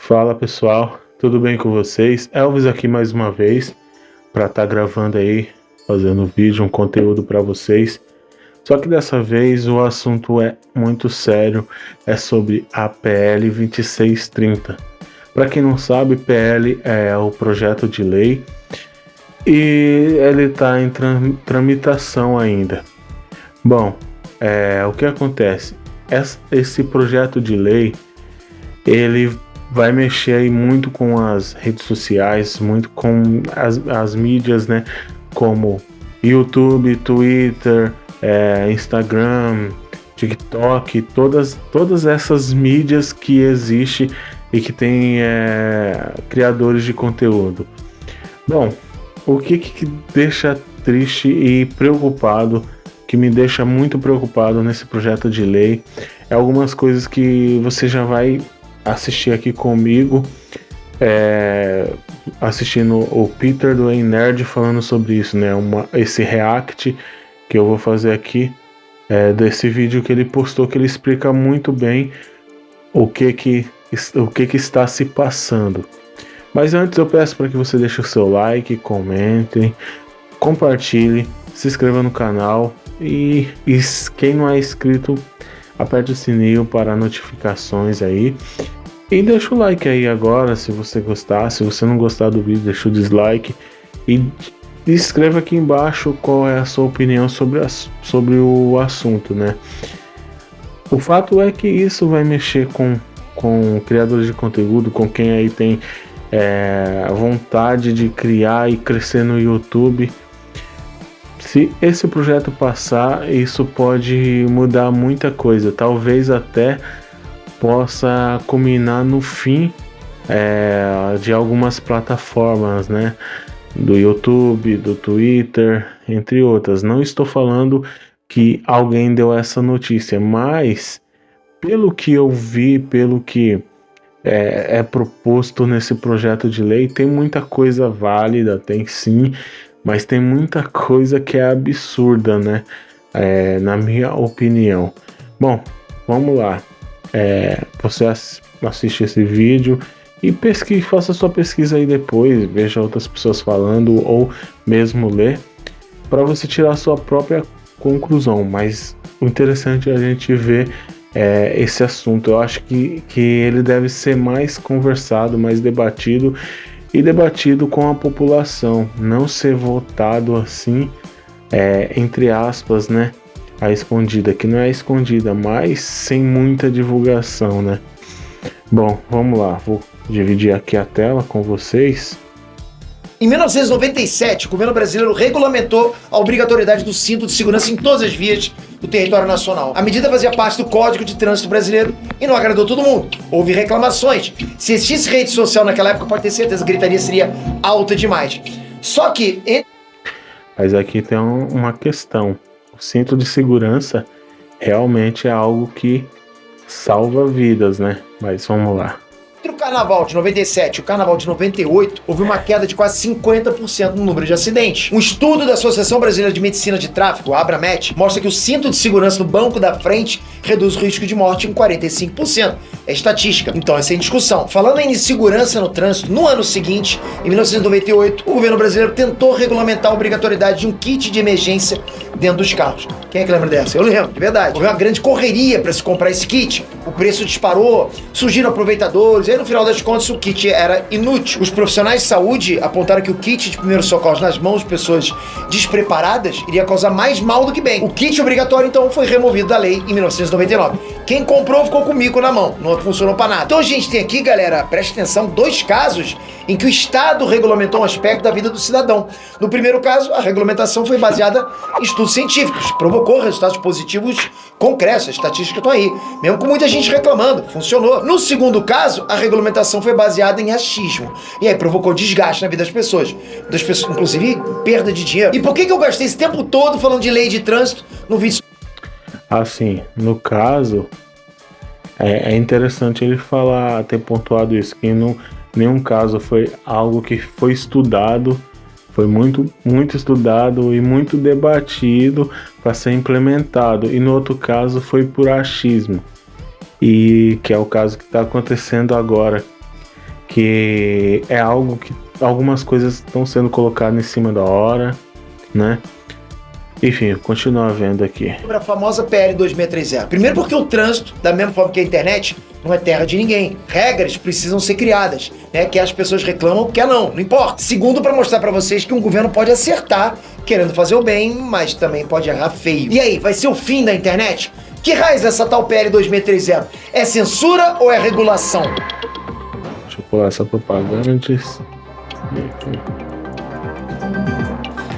Fala pessoal, tudo bem com vocês? Elvis aqui mais uma vez para estar gravando aí, fazendo vídeo, um conteúdo para vocês. Só que dessa vez o assunto é muito sério, é sobre a PL 2630. Para quem não sabe, PL é o projeto de lei e ele está em tramitação ainda. Bom, o que acontece? Esse projeto de lei, ele vai mexer aí muito com as redes sociais, muito com as mídias, né? Como YouTube, Twitter, Instagram, TikTok, todas essas mídias que existem e que tem criadores de conteúdo. Bom, o que deixa triste e preocupado, que me deixa muito preocupado nesse projeto de lei, é algumas coisas que você já vai assistir aqui comigo, assistindo o Peter do Ei Nerd falando sobre isso, né? Esse react que eu vou fazer aqui desse vídeo que ele postou, que ele explica muito bem o que está se passando. Mas antes eu peço para que você deixe o seu like, comentem, compartilhe, se inscreva no canal e quem não é inscrito, aperte o sininho para notificações aí. E deixa o like aí agora se você gostar. Se você não gostar do vídeo, deixa o dislike. E escreva aqui embaixo qual é a sua opinião sobre o assunto, né? O fato é que isso vai mexer com criadores de conteúdo, com quem aí tem vontade de criar e crescer no YouTube. Se esse projeto passar, isso pode mudar muita coisa. Talvez até possa culminar no fim de algumas plataformas, né? Do YouTube, do Twitter, entre outras. Não estou falando que alguém deu essa notícia, mas pelo que eu vi, pelo que é proposto nesse projeto de lei, tem muita coisa válida, tem sim, mas tem muita coisa que é absurda, né? Na minha opinião. Bom, vamos lá. Você assiste esse vídeo e faça sua pesquisa aí depois, veja outras pessoas falando ou mesmo ler, para você tirar a sua própria conclusão. Mas o interessante é a gente ver esse assunto. Eu acho que ele deve ser mais conversado, mais debatido e debatido com a população, não ser votado assim, entre aspas, né? A escondida, que não é escondida, mas sem muita divulgação, né? Bom, vamos lá, vou dividir aqui a tela com vocês. Em 1997, o governo brasileiro regulamentou a obrigatoriedade do cinto de segurança em todas as vias do território nacional. A medida fazia parte do Código de Trânsito Brasileiro e não agradou todo mundo. Houve reclamações. Se existisse rede social naquela época, pode ter certeza, a gritaria seria alta demais. Só que... Mas aqui tem uma questão. O cinto de segurança realmente é algo que salva vidas, né? Mas vamos lá. Entre o Carnaval de 97 e o Carnaval de 98, houve uma queda de quase 50% no número de acidentes. Um estudo da Associação Brasileira de Medicina de Tráfego, a Abramet, mostra que o cinto de segurança no banco da frente reduz o risco de morte em 45%. É estatística, então é sem discussão. Falando em segurança no trânsito, no ano seguinte, em 1998, o governo brasileiro tentou regulamentar a obrigatoriedade de um kit de emergência dentro dos carros. Quem é que lembra dessa? Eu lembro, de verdade. Houve uma grande correria para se comprar esse kit. O preço disparou, surgiram aproveitadores, e aí no final das contas o kit era inútil. Os profissionais de saúde apontaram que o kit de primeiros socorros nas mãos de pessoas despreparadas iria causar mais mal do que bem. O kit obrigatório então foi removido da lei em 1999. Quem comprou ficou com o mico na mão, não funcionou para nada. Então a gente tem aqui, galera, preste atenção, 2 casos em que o Estado regulamentou um aspecto da vida do cidadão. No primeiro caso, a regulamentação foi baseada em estudos científicos, provocou resultados positivos concretos, as estatísticas estão aí, mesmo com muita gente reclamando, funcionou. No segundo caso, a regulamentação foi baseada em achismo, e aí provocou desgaste na vida das pessoas, inclusive perda de dinheiro. E por que eu gastei esse tempo todo falando de lei de trânsito no vídeo? Assim, no caso, é interessante ele ter pontuado isso, que em nenhum caso foi algo que foi estudado, foi muito estudado e muito debatido para ser implementado, e no outro caso foi por achismo. e que é o caso que está acontecendo agora. que é algo que algumas coisas estão sendo colocadas em cima da hora, né? Enfim, continua vendo aqui. Sobre a famosa PL 2630. Primeiro porque o trânsito, da mesma forma que a internet, não é terra de ninguém. Regras precisam ser criadas, né? Que as pessoas reclamam, quer não importa. Segundo, para mostrar para vocês que um governo pode acertar, querendo fazer o bem, mas também pode errar feio. E aí, vai ser o fim da internet? Que raiz essa tal PL 2630? É censura ou é regulação? Deixa eu pular essa propaganda antes.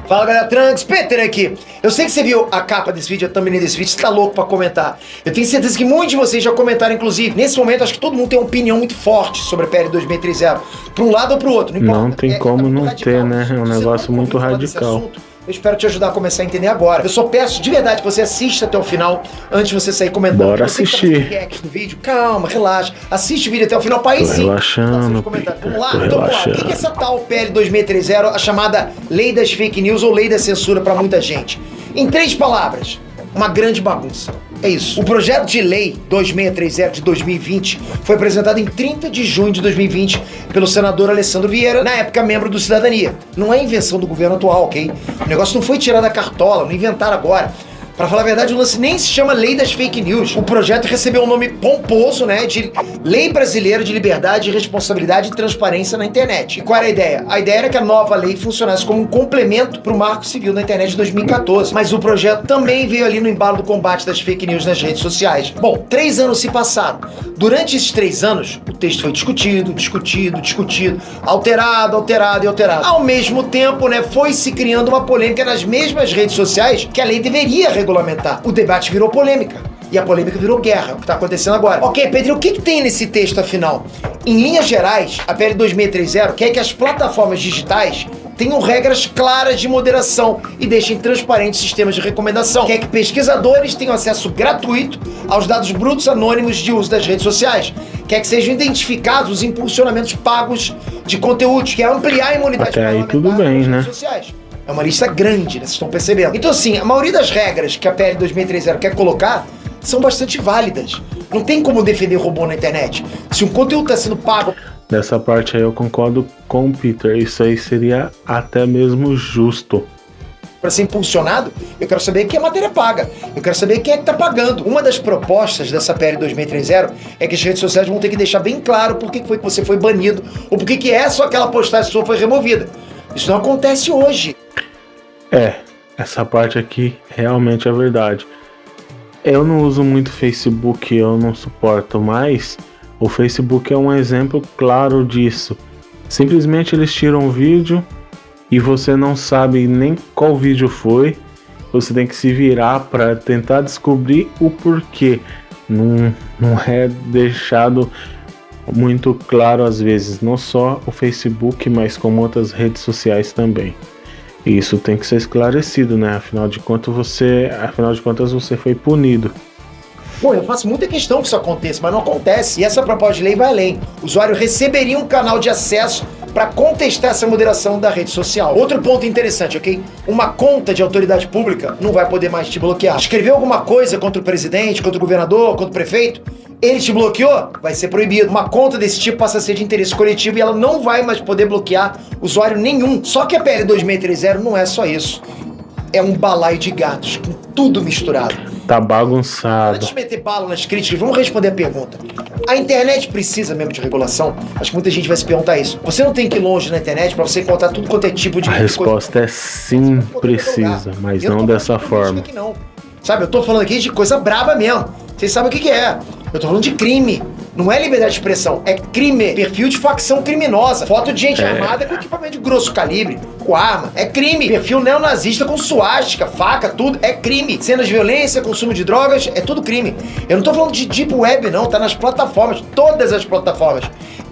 Fala, galera, Trunks, Peter aqui. Eu sei que você viu a capa desse vídeo, a thumbnail desse vídeo, você tá louco pra comentar. Eu tenho certeza que muitos de vocês já comentaram, inclusive. Nesse momento, acho que todo mundo tem uma opinião muito forte sobre a PL 2630. Pra um lado ou pro outro, não importa. Não tem como não radical. ter, né? É um negócio muito radical. Eu espero te ajudar a começar a entender agora. Eu só peço de verdade que você assista até o final, antes de você sair comentando. Bora assistir. Do vídeo. Calma, relaxa. Assiste o vídeo até o final pra aí sim. Relaxando, Vamos lá? Então, vamos lá. O que é essa tal PL 2630, a chamada Lei das Fake News ou Lei da Censura pra muita gente? Em 3 palavras, uma grande bagunça. É isso. O projeto de lei 2630 de 2020 foi apresentado em 30 de junho de 2020 pelo senador Alessandro Vieira, na época membro do Cidadania. Não é invenção do governo atual, ok? O negócio não foi tirado da cartola, não inventaram agora. Pra falar a verdade, o lance nem se chama Lei das Fake News. O projeto recebeu um nome pomposo, né, de Lei Brasileira de Liberdade, Responsabilidade e Transparência na Internet. E qual era a ideia? A ideia era que a nova lei funcionasse como um complemento pro Marco Civil da Internet de 2014. Mas o projeto também veio ali no embalo do combate das fake news nas redes sociais. Bom, 3 anos se passaram. Durante esses 3 anos, o texto foi discutido, alterado. Ao mesmo tempo, né, foi se criando uma polêmica nas mesmas redes sociais que a lei deveria regulamentar. O debate virou polêmica. E a polêmica virou guerra, o que está acontecendo agora. Ok, Pedro, o que tem nesse texto, afinal? Em linhas gerais, a PL 2630 quer que as plataformas digitais tenham regras claras de moderação e deixem transparentes sistemas de recomendação. Quer que pesquisadores tenham acesso gratuito aos dados brutos anônimos de uso das redes sociais. Quer que sejam identificados os impulsionamentos pagos de conteúdo. Quer ampliar a imunidade até aí tudo bem, nas né? redes sociais. É uma lista grande, né? Vocês estão percebendo. Então, assim, a maioria das regras que a PL 2630 quer colocar são bastante válidas. Não tem como defender robô na internet. Se um conteúdo está sendo pago... Nessa parte aí eu concordo com o Peter. Isso aí seria até mesmo justo. Para ser impulsionado, eu quero saber quem é matéria paga. Eu quero saber quem é que está pagando. Uma das propostas dessa PL 2630 é que as redes sociais vão ter que deixar bem claro por que foi que você foi banido ou por que essa ou aquela postagem sua foi removida. Isso não acontece hoje. Essa parte aqui realmente é verdade. Eu não uso muito Facebook, eu não suporto mais. O Facebook é um exemplo claro disso. Simplesmente eles tiram um vídeo e você não sabe nem qual vídeo foi. Você tem que se virar para tentar descobrir o porquê. Não é deixado muito claro às vezes, não só o Facebook, mas como outras redes sociais também. E isso tem que ser esclarecido, né? Afinal de contas você foi punido. Bom, eu faço muita questão que isso aconteça, mas não acontece. E essa proposta de lei vai além. O usuário receberia um canal de acesso para contestar essa moderação da rede social. Outro ponto interessante, ok? Uma conta de autoridade pública não vai poder mais te bloquear. Escreveu alguma coisa contra o presidente, contra o governador, contra o prefeito? Ele te bloqueou? Vai ser proibido. Uma conta desse tipo passa a ser de interesse coletivo e ela não vai mais poder bloquear usuário nenhum. Só que a PL 2630 não é só isso. É um balaio de gatos, com tudo misturado. Tá bagunçado. Antes de meter bala nas críticas, vamos responder a pergunta. A internet precisa mesmo de regulação? Acho que muita gente vai se perguntar isso. Você não tem que ir longe na internet pra você encontrar tudo quanto é tipo de... A resposta é sim, precisa, mas não dessa forma. Não. Sabe, eu tô falando aqui de coisa braba mesmo. Vocês sabem o que é. Eu tô falando de crime. Não é liberdade de expressão, é crime. Perfil de facção criminosa. Foto de gente armada com equipamento de grosso calibre, com arma. É crime. Perfil neonazista com suástica, faca, tudo. É crime. Cenas de violência, consumo de drogas, é tudo crime. Eu não tô falando de deep web, não. Tá nas plataformas, todas as plataformas.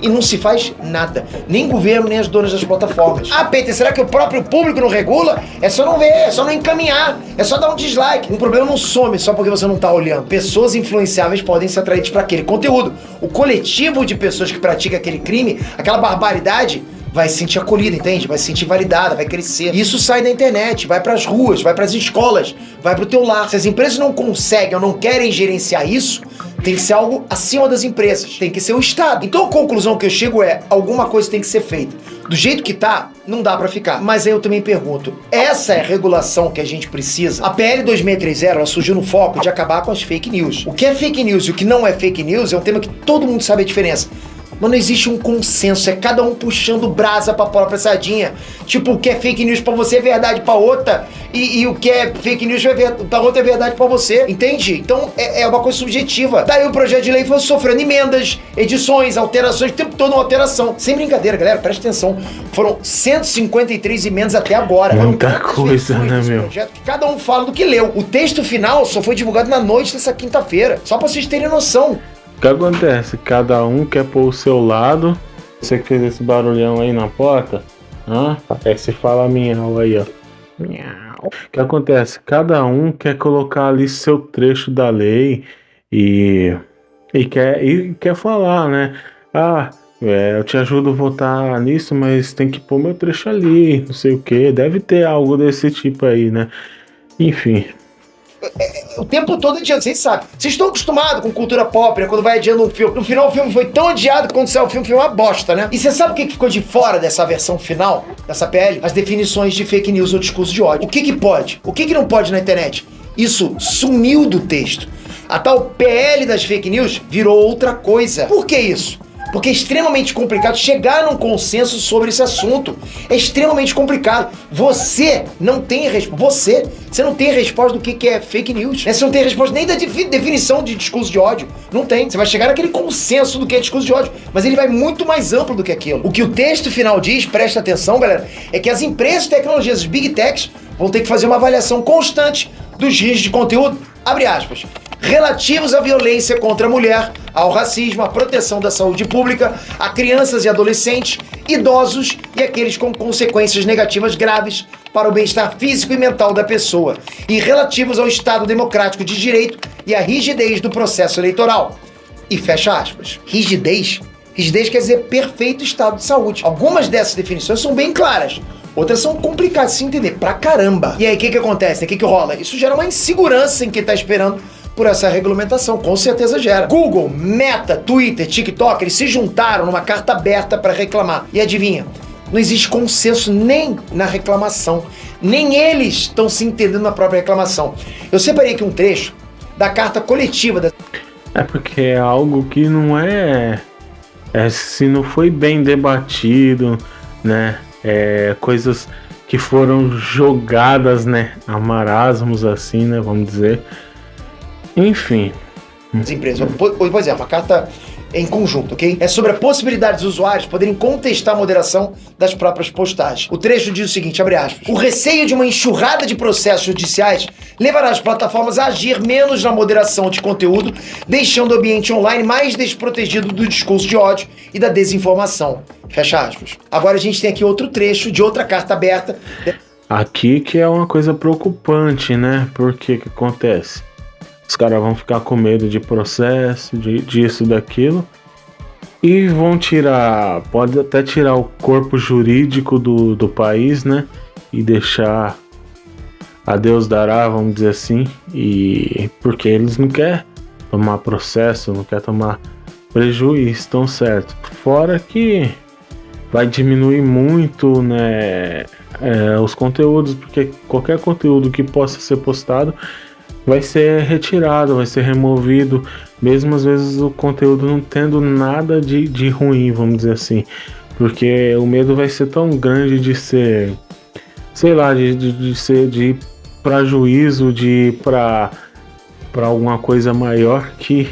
E não se faz nada. Nem governo, nem as donas das plataformas. Ah, Peter, será que o próprio público não regula? É só não ver, é só não encaminhar, é só dar um dislike. Um problema não some só porque você não tá olhando. Pessoas influenciáveis podem ser atraídas para aquele conteúdo. O coletivo de pessoas que pratica aquele crime, aquela barbaridade, vai se sentir acolhida, entende? Vai se sentir validada, vai crescer. E isso sai da internet, vai pras ruas, vai pras escolas, vai pro teu lar. Se as empresas não conseguem ou não querem gerenciar isso, Tem que ser algo acima das empresas, tem que ser o Estado. Então a conclusão que eu chego é, alguma coisa tem que ser feita. Do jeito que tá, não dá pra ficar. Mas aí eu também pergunto, essa é a regulação que a gente precisa? A PL 2630, ela surgiu no foco de acabar com as fake news. O que é fake news e o que não é fake news é um tema que todo mundo sabe a diferença. Mas não existe um consenso, é cada um puxando brasa pra própria sardinha. Tipo, o que é fake news pra você é verdade pra outra, e o que é fake news pra outra é verdade pra você, entende? Então é uma coisa subjetiva. Daí o projeto de lei foi sofrendo emendas, edições, alterações, o tempo todo uma alteração. Sem brincadeira, galera, presta atenção. Foram 153 emendas até agora. Muita coisa, né, meu? Projeto que cada um fala do que leu. O texto final só foi divulgado na noite dessa quinta-feira, só pra vocês terem noção. O que acontece? Cada um quer pôr o seu lado. Você que fez esse barulhão aí na porta? Parece fala miau aí, ó. Miau. O que acontece? Cada um quer colocar ali seu trecho da lei e quer falar, né? Eu te ajudo a votar nisso, mas tem que pôr meu trecho ali, não sei o que. Deve ter algo desse tipo aí, né? Enfim. O tempo todo adiando, vocês sabem. Vocês estão acostumados com cultura pop, né? Quando vai adiando um filme. No final o filme foi tão adiado que quando saiu o filme foi uma bosta, né? E você sabe o que ficou de fora dessa versão final, dessa PL? As definições de fake news ou discurso de ódio. O que pode? O que não pode na internet? Isso sumiu do texto. A tal PL das fake news virou outra coisa. Por que isso? Porque é extremamente complicado chegar num consenso sobre esse assunto. É extremamente complicado. Você não tem resposta. Você não tem resposta do que é fake news. Você não tem resposta nem da definição de discurso de ódio. Não tem. Você vai chegar naquele consenso do que é discurso de ódio. Mas ele vai muito mais amplo do que aquilo. O que o texto final diz, presta atenção, galera, é que as empresas de tecnologias, os Big Techs, vão ter que fazer uma avaliação constante dos riscos de conteúdo, abre aspas, relativos à violência contra a mulher, ao racismo, à proteção da saúde pública, a crianças e adolescentes, idosos e aqueles com consequências negativas graves para o bem-estar físico e mental da pessoa, e relativos ao Estado democrático de direito e à rigidez do processo eleitoral. E fecha aspas. Rigidez? Rigidez quer dizer perfeito estado de saúde. Algumas dessas definições são bem claras. Outras são complicadas de se entender pra caramba. E aí, o que acontece? O que rola? Isso gera uma insegurança em quem tá esperando por essa regulamentação. Com certeza gera. Google, Meta, Twitter, TikTok, eles se juntaram numa carta aberta para reclamar. E adivinha? Não existe consenso nem na reclamação. Nem eles estão se entendendo na própria reclamação. Eu separei aqui um trecho da carta coletiva da... É porque é algo que não se não foi bem debatido, né? Coisas que foram jogadas, né, a marasmos assim, né, vamos dizer. Enfim. As empresas, pois é, uma carta em conjunto, ok? É sobre a possibilidade dos usuários poderem contestar a moderação das próprias postagens. O trecho diz o seguinte, abre aspas, o receio de uma enxurrada de processos judiciais levará as plataformas a agir menos na moderação de conteúdo, deixando o ambiente online mais desprotegido do discurso de ódio e da desinformação. Fecha aspas. Agora a gente tem aqui outro trecho de outra carta aberta. Aqui que é uma coisa preocupante, né? Porque que acontece? Os caras vão ficar com medo de processo, disso, daquilo. E vão tirar, pode até tirar o corpo jurídico do país, né? E deixar a Deus dará, vamos dizer assim. E porque eles não querem tomar processo, não querem tomar prejuízo, estão certo. Fora que vai diminuir muito, né, os conteúdos, porque qualquer conteúdo que possa ser postado vai ser retirado, vai ser removido, mesmo às vezes o conteúdo não tendo nada de ruim, vamos dizer assim, porque o medo vai ser tão grande de ser, sei lá, de ir para juízo, de ir para alguma coisa maior que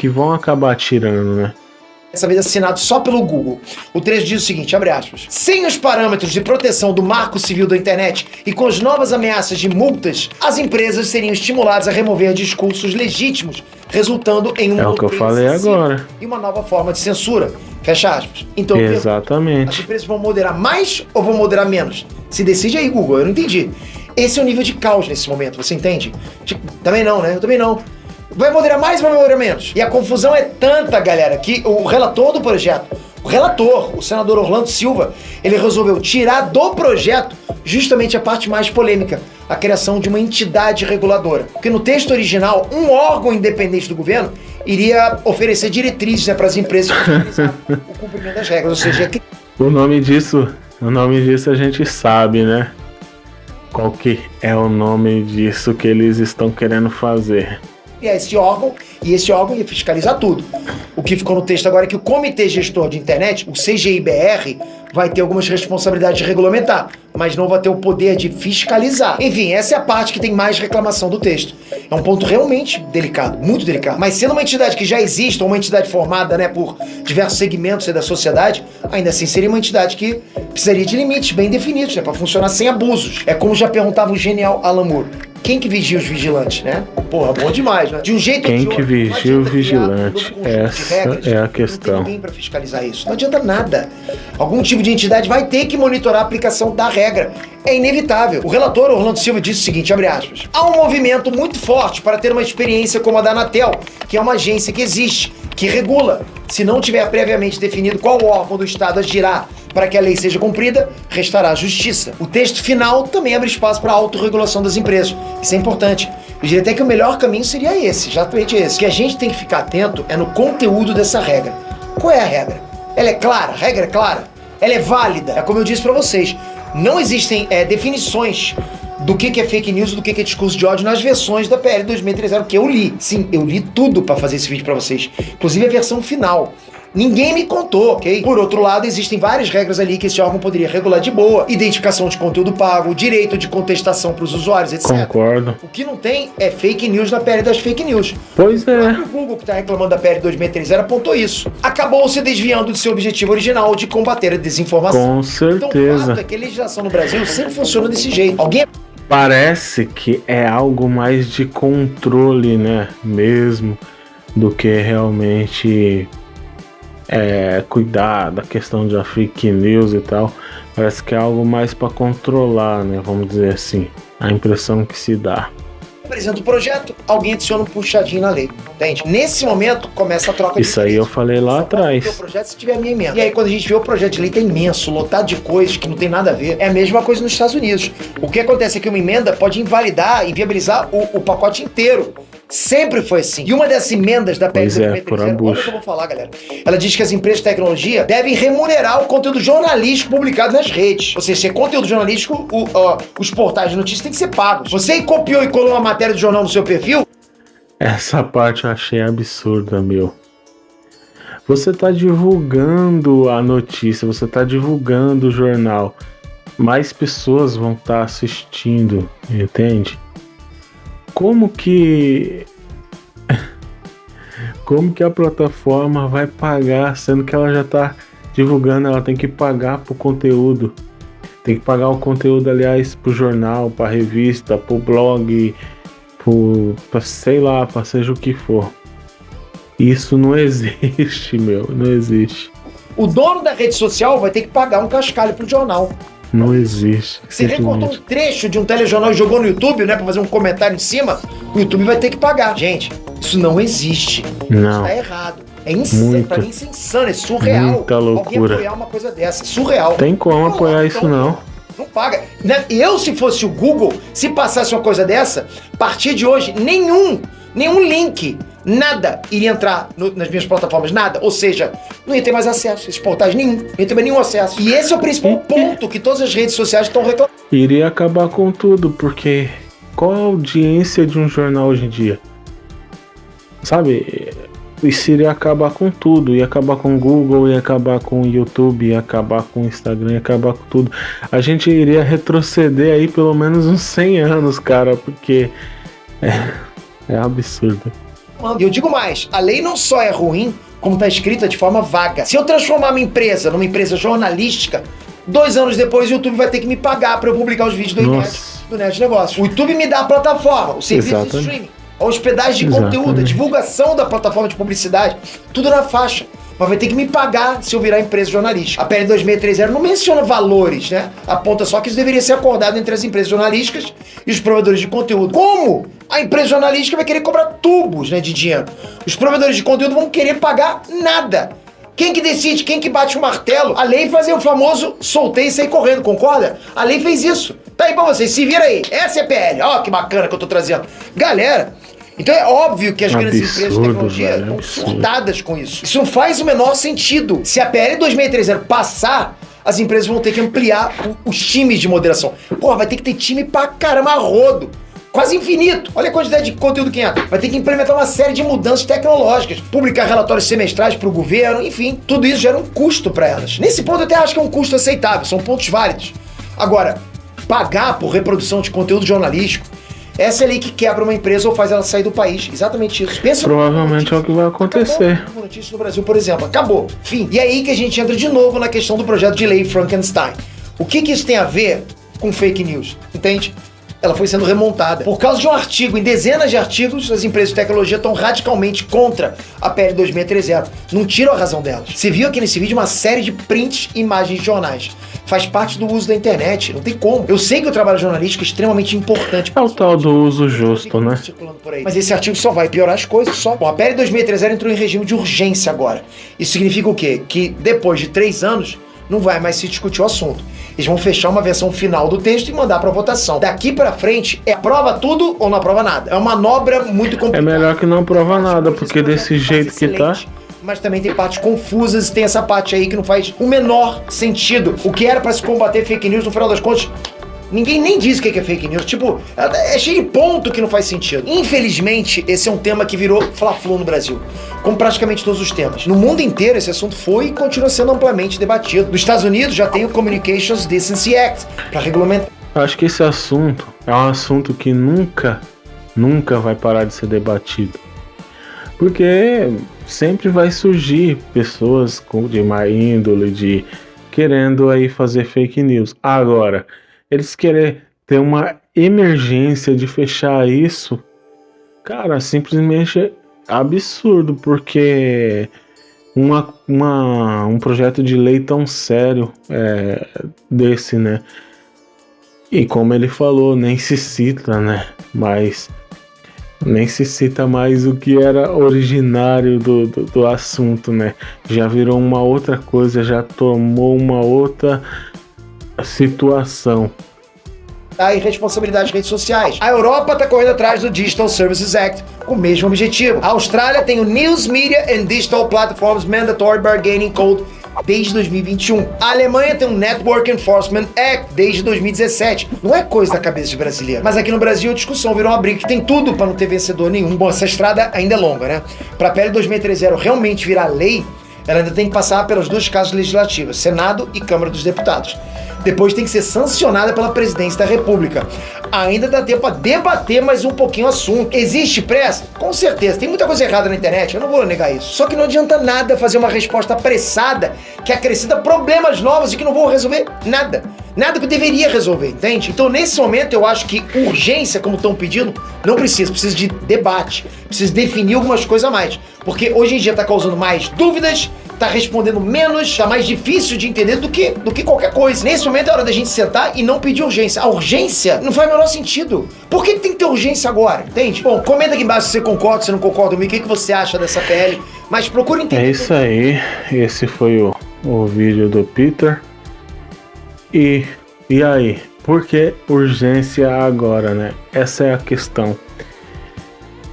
vão acabar tirando, né? Dessa vez assinado só pelo Google. O trecho diz o seguinte, abre aspas. Sem os parâmetros de proteção do Marco Civil da Internet e com as novas ameaças de multas, as empresas seriam estimuladas a remover discursos legítimos, resultando em um... É o que eu falei agora. E uma nova forma de censura. Fecha aspas. Então, exatamente. As empresas vão moderar mais ou vão moderar menos? Se decide aí, Google, eu não entendi. Esse é o nível de caos nesse momento, você entende? Tipo, também não, né? Eu também não. Vai moderar mais ou vai moderar menos? E a confusão é tanta, galera, que o relator do projeto, o senador Orlando Silva, ele resolveu tirar do projeto justamente a parte mais polêmica. a criação de uma entidade reguladora. Porque no texto original, um órgão independente do governo iria oferecer diretrizes, né, para as empresas fiscalizar o cumprimento das regras, ou seja, o nome disso a gente sabe, né? Qual que é o nome disso que eles estão querendo fazer? Esse órgão, e esse órgão ia fiscalizar tudo. O que ficou no texto agora é que o Comitê Gestor de Internet, o CGIBR, vai ter algumas responsabilidades de regulamentar, mas não vai ter o poder de fiscalizar. Enfim, essa é a parte que tem mais reclamação do texto. É um ponto realmente delicado, muito delicado. Mas sendo uma entidade que já existe, ou uma entidade formada, né, por diversos segmentos da sociedade, ainda assim seria uma entidade que precisaria de limites bem definidos, né, para funcionar sem abusos. É como já perguntava o genial Alan Moore. Quem que vigia os vigilantes, né? Porra, bom demais, né? De um jeito Quem ou de outro, que vigia o vigilante? Essa é a questão. Não tem ninguém para fiscalizar isso. Não adianta nada. Algum tipo de entidade vai ter que monitorar a aplicação da regra. É inevitável. O relator Orlando Silva disse o seguinte, abre aspas, há um movimento muito forte para ter uma experiência como a da Anatel, que é uma agência que existe, que regula. Se não tiver previamente definido qual órgão do Estado agirá para que a lei seja cumprida, restará a justiça. O texto final também abre espaço para a autorregulação das empresas. Isso é importante. Eu diria até que o melhor caminho seria esse, exatamente esse. O que a gente tem que ficar atento é no conteúdo dessa regra. Qual é a regra? Ela é clara? A regra é clara? Ela é válida? É como eu disse para vocês, não existem definições do que é fake news, do que é discurso de ódio nas versões da PL 2630 que eu li. Sim, eu li tudo para fazer esse vídeo para vocês, inclusive a versão final. Ninguém me contou, ok? Por outro lado, existem várias regras ali que esse órgão poderia regular de boa. Identificação de conteúdo pago, direito de contestação para os usuários, etc. Concordo. O que não tem é fake news na PL das fake news. Pois é. O Google, que está reclamando da PL 2630, apontou isso. Acabou se desviando de seu objetivo original de combater a desinformação. Com certeza. Então, o fato é que a legislação no Brasil sempre funciona desse jeito. Alguém... Parece que é algo mais de controle, né? Mesmo do que realmente... cuidar da questão da fake news e tal, parece que é algo mais para controlar, né? Vamos dizer assim, a impressão que se dá. Apresenta o projeto, alguém adiciona um puxadinho na lei, entende? Nesse momento começa a troca de isso aí eu falei lá atrás. O projeto se tiver a minha emenda. E aí quando a gente vê o projeto de lei tá imenso, lotado de coisas que não tem nada a ver. É a mesma coisa nos Estados Unidos. O que acontece é que uma emenda pode invalidar, inviabilizar o pacote inteiro. Sempre foi assim. E uma dessas emendas da PL 2630, olha o que eu vou falar, galera. Ela diz que as empresas de tecnologia devem remunerar o conteúdo jornalístico publicado nas redes. Ou seja, se é conteúdo jornalístico, os portais de notícias têm que ser pagos. Você copiou e colou uma matéria do jornal no seu perfil? Essa parte eu achei absurda, meu. Você tá divulgando a notícia, você tá divulgando o jornal. Mais pessoas vão estar assistindo, entende? Como que a plataforma vai pagar, sendo que ela já está divulgando, ela tem que pagar pro conteúdo. Tem que pagar o conteúdo, aliás, pro jornal, pra revista, pro blog, pra sei lá, pra seja o que for. Isso não existe, meu, não existe. O dono da rede social vai ter que pagar um cascalho pro jornal. Não existe. Você recortou um trecho de um telejornal e jogou no YouTube, né, pra fazer um comentário em cima, o YouTube vai ter que pagar. Gente, isso não existe. Não. Isso tá errado. É insano, pra mim isso é insano, é surreal. Muita loucura. Alguém apoiar uma coisa dessa, surreal. Tem como apoiar isso não. Não paga. Eu, se fosse o Google, se passasse uma coisa dessa, a partir de hoje, nenhum link, nada iria entrar nas minhas plataformas, nada. Ou seja, não ia ter mais acesso a esses portais, nenhum. Não ia ter mais nenhum acesso. E esse é o principal ponto que todas as redes sociais estão reclamando. Iria acabar com tudo, porque qual a audiência de um jornal hoje em dia? Sabe? Isso iria acabar com tudo. Ia acabar com o Google, ia acabar com o YouTube, ia acabar com o Instagram, ia acabar com tudo. A gente iria retroceder aí pelo menos uns 100 anos, cara, porque é absurdo. E eu digo mais, a lei não só é ruim, como está escrita de forma vaga. Se eu transformar minha empresa numa empresa jornalística, 2 anos depois o YouTube vai ter que me pagar para eu publicar os vídeos do Net Negócios. O YouTube me dá a plataforma, o serviço de streaming, a hospedagem de conteúdo, a divulgação da plataforma de publicidade, tudo na faixa. Mas vai ter que me pagar se eu virar empresa jornalística. A PL 2630 não menciona valores, né? Aponta só que isso deveria ser acordado entre as empresas jornalísticas e os provedores de conteúdo. Como a empresa jornalística vai querer cobrar tubos, né, de dinheiro? Os provedores de conteúdo vão querer pagar nada. Quem que decide, quem que bate o martelo? A lei fazia o famoso soltei e saí correndo, concorda? A lei fez isso. Tá aí pra vocês, se vira aí. Essa é PL. Ó, que bacana que eu tô trazendo. Galera, então é óbvio que as grandes empresas de tecnologia estão surtadas com isso. Isso não faz o menor sentido. Se a PL 2630 passar, as empresas vão ter que ampliar os times de moderação. Porra, vai ter que ter time pra caramba rodo. Quase infinito. Olha a quantidade de conteúdo que entra. Vai ter que implementar uma série de mudanças tecnológicas, publicar relatórios semestrais para o governo, enfim, tudo isso gera um custo para elas. Nesse ponto eu até acho que é um custo aceitável, são pontos válidos. Agora, pagar por reprodução de conteúdo jornalístico, essa é a lei que quebra uma empresa ou faz ela sair do país. Exatamente isso. Pensa provavelmente é o que vai acontecer. Acabou notícia no Brasil, por exemplo. Acabou. Fim. E aí que a gente entra de novo na questão do projeto de lei Frankenstein. O que isso tem a ver com fake news? Entende? Ela foi sendo remontada. Por causa de um artigo, em dezenas de artigos, as empresas de tecnologia estão radicalmente contra a PL 2630. Não tiram a razão delas. Você viu aqui nesse vídeo uma série de prints e imagens de jornais. Faz parte do uso da internet, não tem como. Eu sei que o trabalho jornalístico é extremamente importante. É o tal do uso justo, né? Mas esse artigo só vai piorar as coisas, só. Bom, a PL 2630 entrou em regime de urgência agora. Isso significa o quê? Que depois de 3 anos, não vai mais se discutir o assunto. Eles vão fechar uma versão final do texto e mandar para votação. Daqui para frente, aprova tudo ou não aprova nada. É uma manobra muito complicada. É melhor que não aprova nada, porque desse jeito que tá... Mas também tem partes confusas e tem essa parte aí que não faz o menor sentido. O que era para se combater fake news, no final das contas, ninguém nem diz o que é fake news. Tipo, é cheio de ponto que não faz sentido. Infelizmente, esse é um tema que virou fla-flu no Brasil, como praticamente todos os temas. No mundo inteiro, esse assunto foi e continua sendo amplamente debatido. Nos Estados Unidos, já tem o Communications Decency Act para regulamentar. Acho que esse assunto é um assunto que nunca vai parar de ser debatido. Porque sempre vai surgir pessoas de má índole, querendo aí fazer fake news. Agora, eles querem ter uma emergência de fechar isso, cara, simplesmente é absurdo, porque um projeto de lei tão sério desse, né? E como ele falou, nem se cita, né? Mas nem se cita mais o que era originário do assunto, né? Já virou uma outra coisa, já tomou uma outra situação. A irresponsabilidade de redes sociais. A Europa está correndo atrás do Digital Services Act com o mesmo objetivo. A Austrália tem o News Media and Digital Platforms Mandatory Bargaining Code desde 2021. A Alemanha tem um Network Enforcement Act desde 2017. Não é coisa da cabeça de brasileiro. Mas aqui no Brasil a discussão virou uma briga que tem tudo para não ter vencedor nenhum. Bom, essa estrada ainda é longa, né? Para a PL 2630 realmente virar lei, ela ainda tem que passar pelas 2 casas legislativas, Senado e Câmara dos Deputados. Depois tem que ser sancionada pela Presidência da República. Ainda dá tempo para debater mais um pouquinho o assunto. Existe pressa? Com certeza. Tem muita coisa errada na internet, eu não vou negar isso. Só que não adianta nada fazer uma resposta apressada que acrescenta problemas novos e que não vão resolver nada. Nada que deveria resolver, entende? Então, nesse momento, eu acho que urgência, como estão pedindo, não precisa. Precisa de debate. Precisa definir algumas coisas a mais. Porque hoje em dia está causando mais dúvidas, tá respondendo menos, tá mais difícil de entender do que qualquer coisa. Nesse momento é hora da gente sentar e não pedir urgência. A urgência não faz o menor sentido. Por que tem que ter urgência agora, entende? Bom, comenta aqui embaixo se você concorda, se não concorda comigo, o que você acha dessa PL, mas procura entender. É isso aí, esse foi o vídeo do Peter. E aí, por que urgência agora, né? Essa é a questão.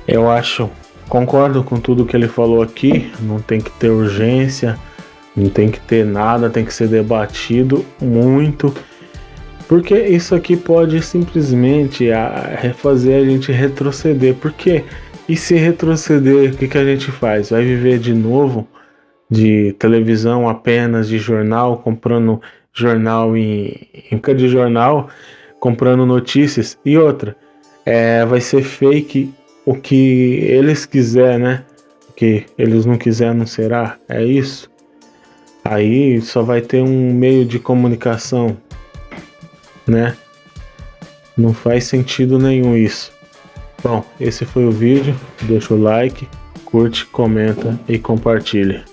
Eu acho... Concordo com tudo que ele falou aqui, não tem que ter urgência, não tem que ter nada, tem que ser debatido muito, porque isso aqui pode simplesmente fazer a gente retroceder. Porque e se retroceder, o que a gente faz? Vai viver de novo de televisão apenas, de jornal, comprando jornal em época de jornal, comprando notícias, e outra, vai ser fake. O que eles quiserem, né? O que eles não quiserem não será. É isso. Aí só vai ter um meio de comunicação, né? Não faz sentido nenhum isso. Bom, esse foi o vídeo. Deixa o like, curte, comenta e compartilha.